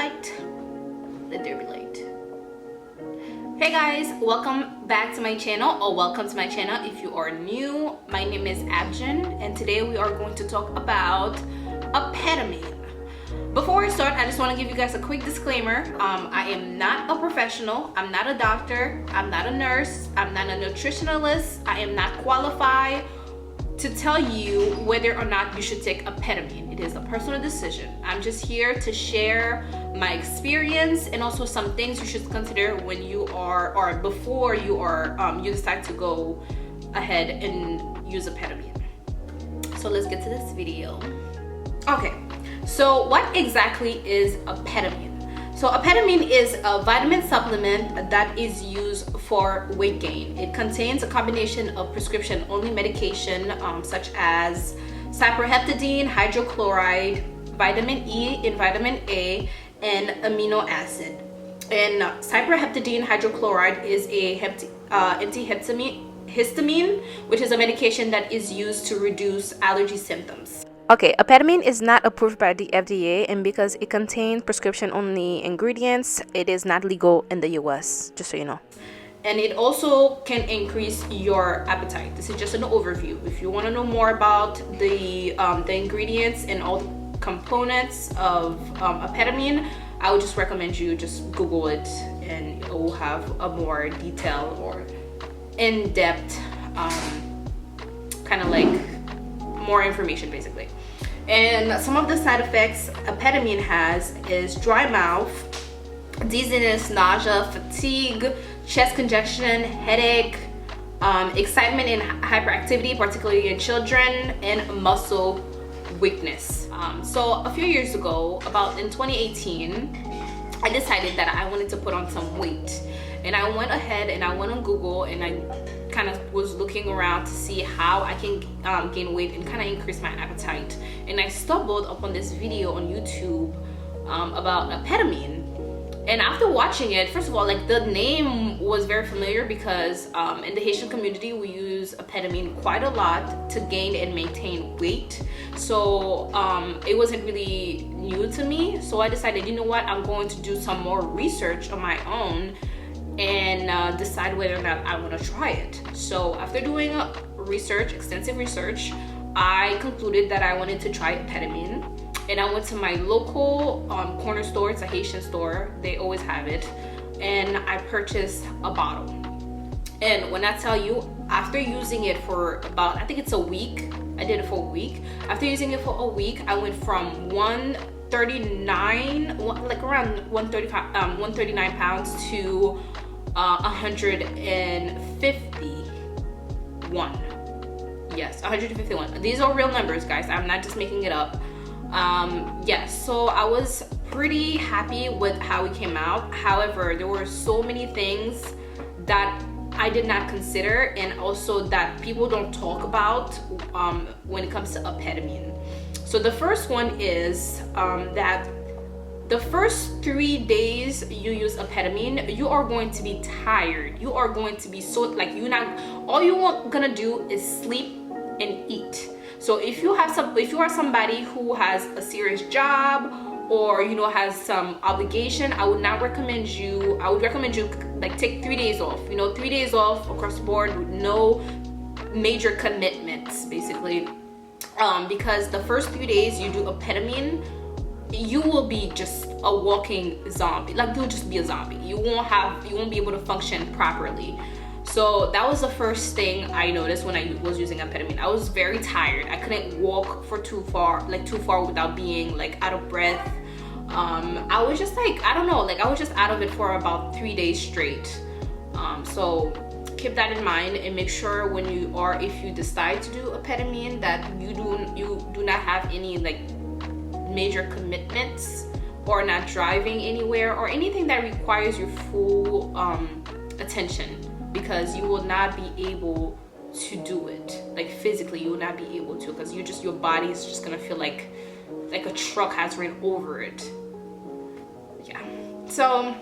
light. Let there be light. Hey guys, welcome back to my channel, or welcome to my channel if you are new. My name is Abdjine, and today we are going to talk about Appetamine. Before I start, I just want to give you guys a quick disclaimer. I am not a professional. I'm not a doctor. I'm not a nurse. I'm not a nutritionalist. I am not qualified to tell you whether or not you should take Appetamine. It is a personal decision. I'm just here to share my experience and also some things you should consider when you are, or before you are, you decide to go ahead and use Appetamine. So let's get to this video. Okay, so what exactly is Appetamine? So Appetamine is a vitamin supplement that is used for weight gain. It contains a combination of prescription-only medication such as cyproheptadine, hydrochloride, vitamin E and vitamin A, and amino acid. And cyproheptadine hydrochloride is a antihistamine, which is a medication that is used to reduce allergy symptoms. Okay, Appetamine is not approved by the FDA, and because it contains prescription-only ingredients, it is not legal in the US, just so you know. And it also can increase your appetite. This is just an overview. If you want to know more about the ingredients and all the components of Appetamine, I would just recommend you just Google it, and it will have a more detailed or in-depth kind of like more information basically. And some of the side effects Appetamine has is dry mouth, dizziness, nausea, fatigue, chest congestion, headache, excitement and hyperactivity, particularly in children, and muscle weakness. So a few years ago, about in 2018, I decided that I wanted to put on some weight, and I went ahead and I went on Google and I kind of was looking around to see how I can gain weight and kind of increase my appetite. And I stumbled upon this video on YouTube about Appetamine. And after watching it, first of all, like, the name was very familiar because in the Haitian community we use Appetamine quite a lot to gain and maintain weight. So it wasn't really new to me. So I decided, you know what, I'm going to do some more research on my own and decide whether or not I want to try it. So after doing research, extensive research, I concluded that I wanted to try Appetamine. And I went to my local corner store. It's a Haitian store. They always have it. And I purchased a bottle. And when I tell you, after using it for about, I think it's a week. I did it for a week. After using it for a week, I went from 139, like around 139 pounds to 151. Yes, 151. These are real numbers, guys. I'm not just making it up. Yes, so I was pretty happy with how it came out. However, there were so many things that I did not consider, and also that people don't talk about when it comes to Appetamine. So the first one is that the first 3 days you use Appetamine, you are going to be tired. You are going to be so, like, all you're gonna do is sleep and eat. So if you are somebody who has a serious job, or has some obligation, I would recommend you like take 3 days off. 3 days off across the board with no major commitments basically. Because the first 3 days you do Appetamine, you will be just a walking zombie. Like, you'll just be a zombie. You won't be able to function properly. So that was the first thing I noticed when I was using Appetamine. I was very tired. I couldn't walk for too far without being like out of breath. I was just like, I don't know, like, I was just out of it for about 3 days straight. So keep that in mind, and make sure if you decide to do Appetamine, that you do not have any like major commitments, or not driving anywhere, or anything that requires your full attention, because you will not be able to do it. Like, physically you will not be able to, because your body is just gonna feel like a truck has ran over it. Yeah. So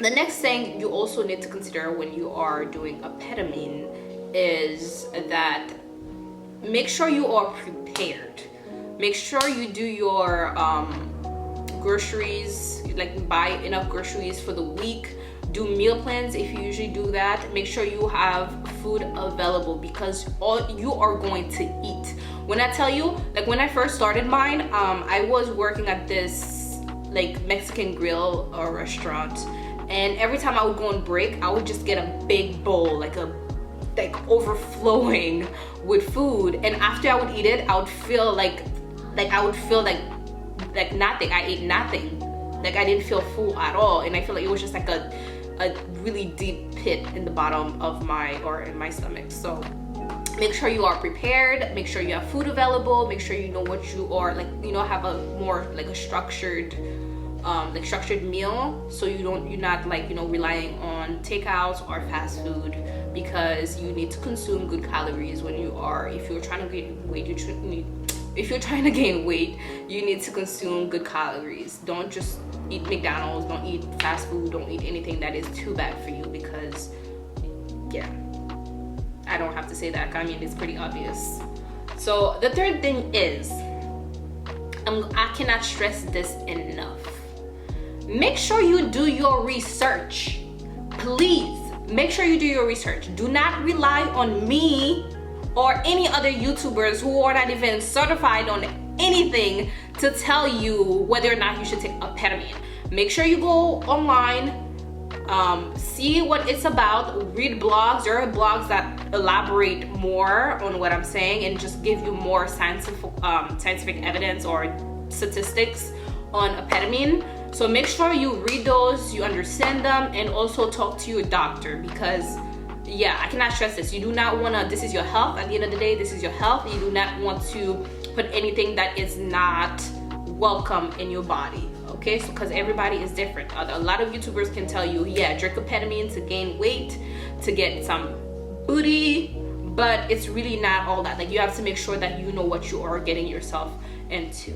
the next thing you also need to consider when you are doing Appetamine is that make sure you are prepared. Make sure you do your groceries, like buy enough groceries for the week. Do meal plans if you usually do that. Make sure you have food available, because all you are going to eat. When I tell you, like when I first started mine, I was working at this like Mexican grill or restaurant, and every time I would go on break, I would just get a big bowl, like overflowing with food, and after I would eat it, I would feel like nothing. I ate nothing. Like I didn't feel full at all, and I feel like it was just like a really deep pit in the bottom of in my stomach. So make sure you are prepared, make sure you have food available, make sure you know what you are, like, you know, have a more like a structured meal, so you're not like, you know, relying on takeouts or fast food, because you need to consume good calories when if you're trying to gain weight, you need to consume good calories. Don't just eat McDonald's, don't eat fast food, don't eat anything that is too bad for you, because yeah, I don't have to say that. I mean, it's pretty obvious. So the third thing is, I cannot stress this enough. Make sure you do your research. Please, make sure you do your research. Do not rely on me or any other YouTubers who are not even certified on anything to tell you whether or not you should take Appetamine. Make sure you go online, see what it's about, read blogs. There are blogs that elaborate more on what I'm saying and just give you more scientific evidence or statistics on Appetamine. So make sure you read those, you understand them, and also talk to your doctor, because yeah, I cannot stress this. You do not want to, this is your health. At the end of the day, this is your health. You do not want to put anything that is not welcome in your body, okay? So because everybody is different. A lot of YouTubers can tell you, yeah, drink Appetamine to gain weight, to get some booty, but it's really not all that. Like, you have to make sure that you know what you are getting yourself into.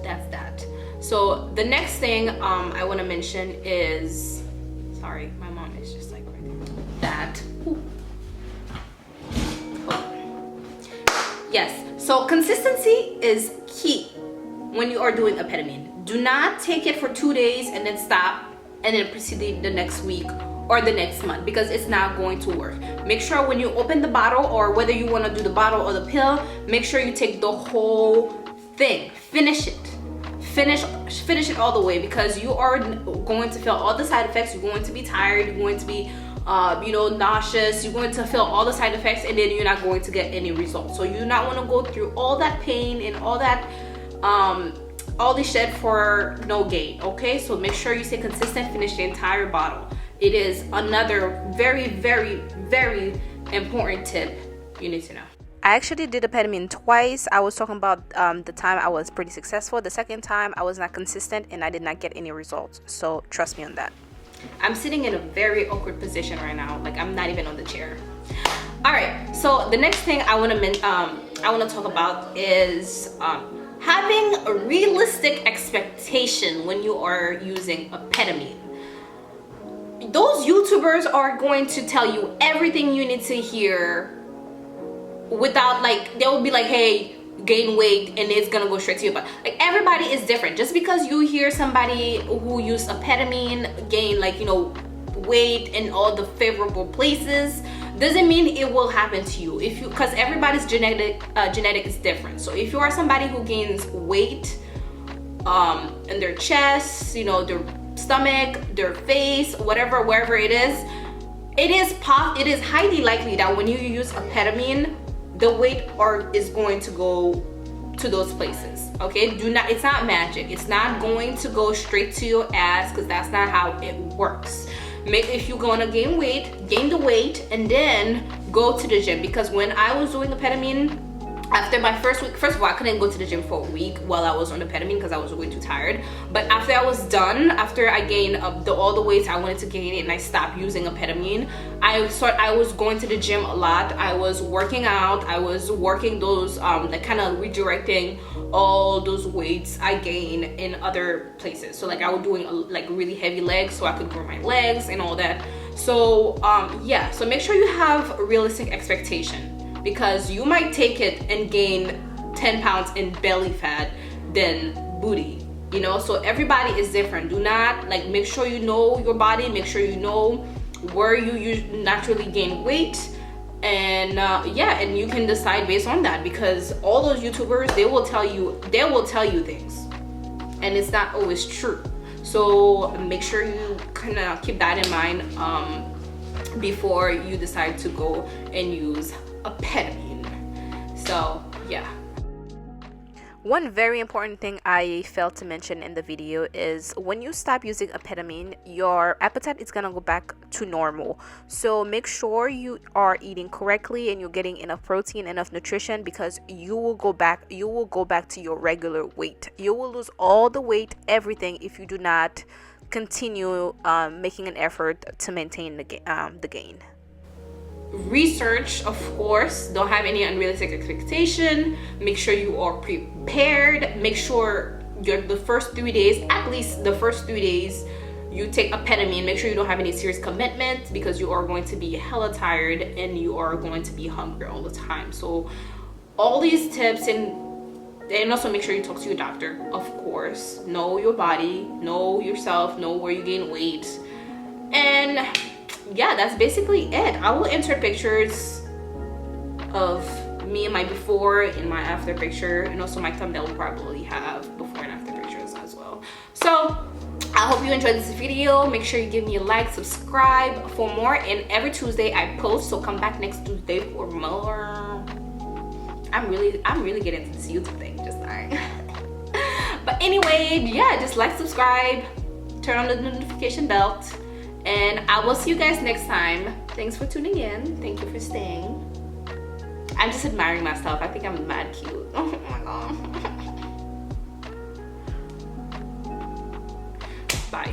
That's that. So the next thing I want to mention is, sorry, my mom is just like right there. That. Oh. Yes. So consistency is key when you are doing Appetamine. Do not take it for 2 days and then stop and then proceed the next week or the next month, because it's not going to work. Make sure when you open the bottle, or whether you want to do the bottle or the pill, make sure you take the whole thing. Finish it. Finish it all the way, because you are going to feel all the side effects. You're going to be tired, you're going to be nauseous, you're going to feel all the side effects, and then you're not going to get any results. So you do not want to go through all that pain and all that all this shit for no gain, okay? So make sure you stay consistent, finish the entire bottle. It is another very, very, very important tip you need to know. I actually did Appetamine twice. I was talking about the time I was pretty successful. The second time I was not consistent and I did not get any results. So trust me on that. I'm sitting in a very awkward position right now. Like, I'm not even on the chair. All right. So the next thing I want to talk about is having a realistic expectation when you are using Appetamine. Those YouTubers are going to tell you everything you need to hear without, like, they will be like, hey, gain weight, and it's gonna go straight to you. But like, everybody is different. Just because you hear somebody who used Appetamine gain, like, you know, weight in all the favorable places, doesn't mean it will happen to you. Because everybody's genetic is different. So if you are somebody who gains weight in their chest, you know, their stomach, their face, whatever, wherever it is highly likely that when you use Appetamine, the weight is going to go to those places, okay? It's not magic. It's not going to go straight to your ass, because that's not how it works. If you're gonna gain the weight and then go to the gym. Because when I was doing Appetamine, after my first week, first of all, I couldn't go to the gym for a week while I was on Appetamine because I was way too tired. But after I was done, after I gained all the weight I wanted to gain it, and I stopped using Appetamine, I was going to the gym a lot. I was working out. I was working those, like, kind of redirecting all those weights I gained in other places. So like, I was doing like really heavy legs so I could grow my legs and all that. So yeah, so make sure you have a realistic expectation, because you might take it and gain 10 pounds in belly fat than booty. you know. So everybody is different. Do not, like, make sure you know your body, make sure you know where you naturally gain weight, and yeah, and you can decide based on that, because all those YouTubers, they will tell you things, and it's not always true. So make sure you kind of keep that in mind before you decide to go and use Appetamine. So yeah. One very important thing I failed to mention in the video is when you stop using Appetamine, your appetite is gonna go back to normal. So make sure you are eating correctly and you're getting enough protein, enough nutrition, because you will go back to your regular weight. You will lose all the weight, everything, if you do not continue making an effort to maintain the gain. Research, of course, don't have any unrealistic expectation. Make sure you are prepared. Make sure the first 3 days, at least the first 3 days, you take Appetamine. Make sure you don't have any serious commitment, because you are going to be hella tired and you are going to be hungry all the time. So all these tips, and also make sure you talk to your doctor, of course. Know your body, know yourself, know where you gain weight, and yeah, that's basically it. I will insert pictures of me and my before and my after picture, and also my thumbnail will probably have before and after pictures as well. So I hope you enjoyed this video. Make sure you give me a like, subscribe for more, and every Tuesday I post, so come back next Tuesday for more. I'm really getting into this YouTube thing, just saying. But anyway, yeah, just like, subscribe, turn on the notification bell, and I will see you guys next time. Thanks for tuning in. Thank you for staying. I'm just admiring myself. I think I'm mad cute. Oh my god. Bye.